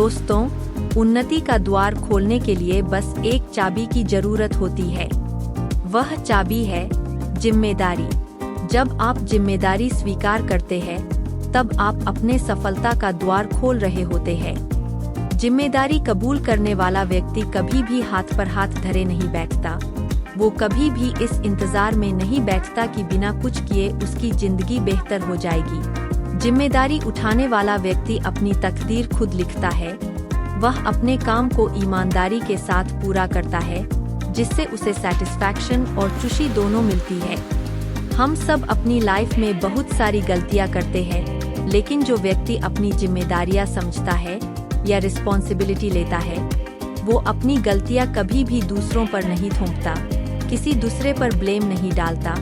दोस्तों, उन्नति का द्वार खोलने के लिए बस एक चाबी की जरूरत होती है। वह चाबी है जिम्मेदारी। जब आप जिम्मेदारी स्वीकार करते हैं, तब आप अपने सफलता का द्वार खोल रहे होते हैं। जिम्मेदारी कबूल करने वाला व्यक्ति कभी भी हाथ पर हाथ धरे नहीं बैठता। वो कभी भी इस इंतजार में नहीं बैठता कि बिना कुछ किए उसकी जिंदगी बेहतर हो जाएगी। जिम्मेदारी उठाने वाला व्यक्ति अपनी तकदीर खुद लिखता है। वह अपने काम को ईमानदारी के साथ पूरा करता है, जिससे उसे सेटिस्फैक्शन और खुशी दोनों मिलती है। हम सब अपनी लाइफ में बहुत सारी गलतियां करते हैं, लेकिन जो व्यक्ति अपनी जिम्मेदारियां समझता है या रिस्पॉन्सिबिलिटी लेता है, वो अपनी गलतियां कभी भी दूसरों पर नहीं थोपता, किसी दूसरे पर ब्लेम नहीं डालता,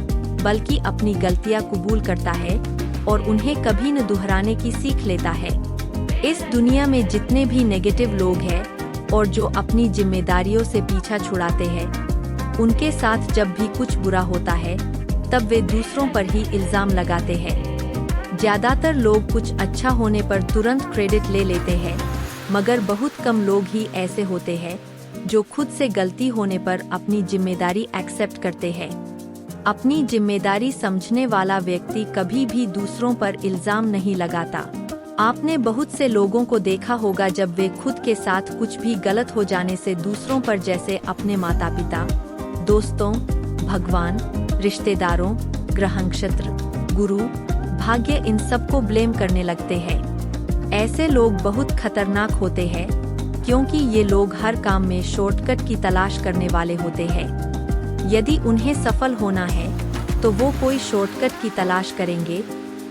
बल्कि अपनी गलतियां कबूल करता है और उन्हें कभी न दोहराने की सीख लेता है। इस दुनिया में जितने भी नेगेटिव लोग हैं और जो अपनी जिम्मेदारियों से पीछा छुड़ाते हैं, उनके साथ जब भी कुछ बुरा होता है तब वे दूसरों पर ही इल्जाम लगाते हैं। ज्यादातर लोग कुछ अच्छा होने पर तुरंत क्रेडिट ले लेते हैं, मगर बहुत कम लोग ही ऐसे होते हैं जो खुद से गलती होने पर अपनी जिम्मेदारी एक्सेप्ट करते हैं। अपनी जिम्मेदारी समझने वाला व्यक्ति कभी भी दूसरों पर इल्जाम नहीं लगाता। आपने बहुत से लोगों को देखा होगा जब वे खुद के साथ कुछ भी गलत हो जाने से दूसरों पर, जैसे अपने माता पिता, दोस्तों, भगवान, रिश्तेदारों, ग्रह नक्षत्र, गुरु, भाग्य, इन सबको ब्लेम करने लगते हैं। ऐसे लोग बहुत खतरनाक होते हैं, क्योंकि ये लोग हर काम में शॉर्टकट की तलाश करने वाले होते हैं। यदि उन्हें सफल होना है तो वो कोई शॉर्टकट की तलाश करेंगे,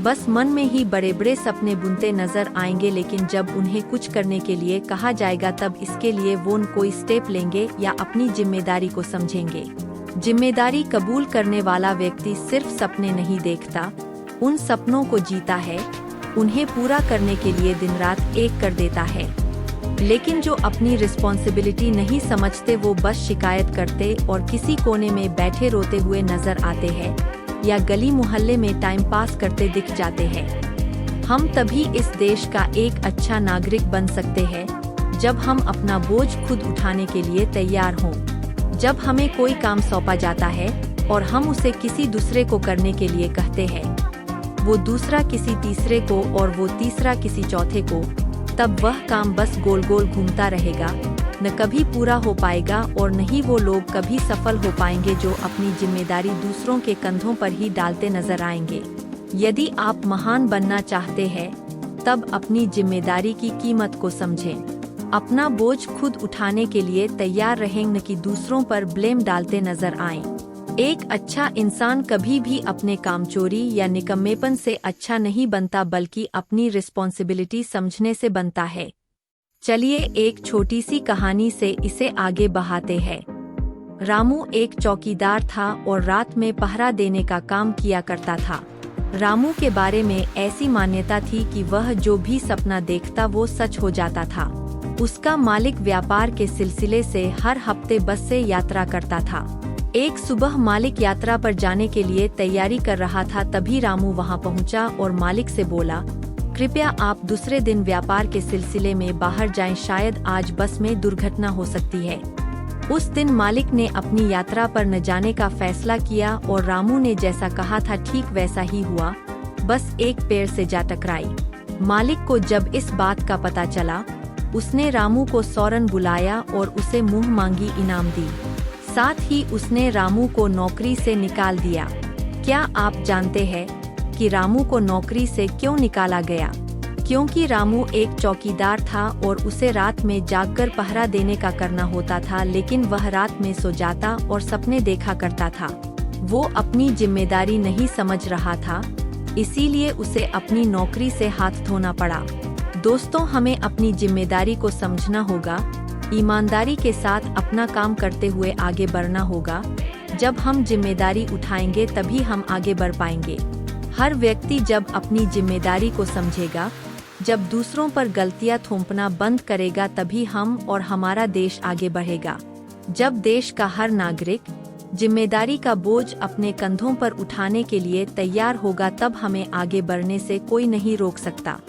बस मन में ही बड़े बड़े सपने बुनते नजर आएंगे, लेकिन जब उन्हें कुछ करने के लिए कहा जाएगा तब इसके लिए वो कोई स्टेप लेंगे या अपनी जिम्मेदारी को समझेंगे। जिम्मेदारी कबूल करने वाला व्यक्ति सिर्फ सपने नहीं देखता, उन सपनों को जीता है, उन्हें पूरा करने के लिए दिन रात एक कर देता है। लेकिन जो अपनी रिस्पॉन्सिबिलिटी नहीं समझते, वो बस शिकायत करते और किसी कोने में बैठे रोते हुए नजर आते हैं या गली मोहल्ले में टाइम पास करते दिख जाते हैं। हम तभी इस देश का एक अच्छा नागरिक बन सकते हैं जब हम अपना बोझ खुद उठाने के लिए तैयार हों। जब हमें कोई काम सौंपा जाता है और हम उसे किसी दूसरे को करने के लिए कहते हैं, वो दूसरा किसी तीसरे को और वो तीसरा किसी चौथे को, तब वह काम बस गोल गोल घूमता रहेगा, न कभी पूरा हो पाएगा और न ही वो लोग कभी सफल हो पाएंगे जो अपनी जिम्मेदारी दूसरों के कंधों पर ही डालते नजर आएंगे। यदि आप महान बनना चाहते हैं, तब अपनी जिम्मेदारी की कीमत को समझें। अपना बोझ खुद उठाने के लिए तैयार रहें, न कि दूसरों पर ब्लेम डालते नजर आएं। एक अच्छा इंसान कभी भी अपने कामचोरी या निकम्मेपन से अच्छा नहीं बनता, बल्कि अपनी रिस्पॉन्सिबिलिटी समझने से बनता है। चलिए एक छोटी सी कहानी से इसे आगे बढ़ाते हैं। रामू एक चौकीदार था और रात में पहरा देने का काम किया करता था। रामू के बारे में ऐसी मान्यता थी कि वह जो भी सपना देखता वो सच हो जाता था। उसका मालिक व्यापार के सिलसिले से हर हफ्ते बस से यात्रा करता था। एक सुबह मालिक यात्रा पर जाने के लिए तैयारी कर रहा था, तभी रामू वहां पहुंचा और मालिक से बोला, कृपया आप दूसरे दिन व्यापार के सिलसिले में बाहर जाएं, शायद आज बस में दुर्घटना हो सकती है। उस दिन मालिक ने अपनी यात्रा पर न जाने का फैसला किया और रामू ने जैसा कहा था ठीक वैसा ही हुआ, बस एक पेड़ से जा टकराई। मालिक को जब इस बात का पता चला, उसने रामू को फौरन बुलाया और उसे मुंह मांगी इनाम दी। साथ ही उसने रामू को नौकरी से निकाल दिया। क्या आप जानते हैं कि रामू को नौकरी से क्यों निकाला गया? क्योंकि रामू एक चौकीदार था और उसे रात में जागकर पहरा देने का करना होता था, लेकिन वह रात में सो जाता और सपने देखा करता था। वो अपनी जिम्मेदारी नहीं समझ रहा था, इसीलिए उसे अपनी नौकरी से हाथ धोना पड़ा। दोस्तों, हमें अपनी जिम्मेदारी को समझना होगा, ईमानदारी के साथ अपना काम करते हुए आगे बढ़ना होगा। जब हम जिम्मेदारी उठाएंगे तभी हम आगे बढ़ पाएंगे। हर व्यक्ति जब अपनी जिम्मेदारी को समझेगा, जब दूसरों पर गलतियां थोपना बंद करेगा, तभी हम और हमारा देश आगे बढ़ेगा। जब देश का हर नागरिक जिम्मेदारी का बोझ अपने कंधों पर उठाने के लिए तैयार होगा, तब हमें आगे बढ़ने से कोई नहीं रोक सकता।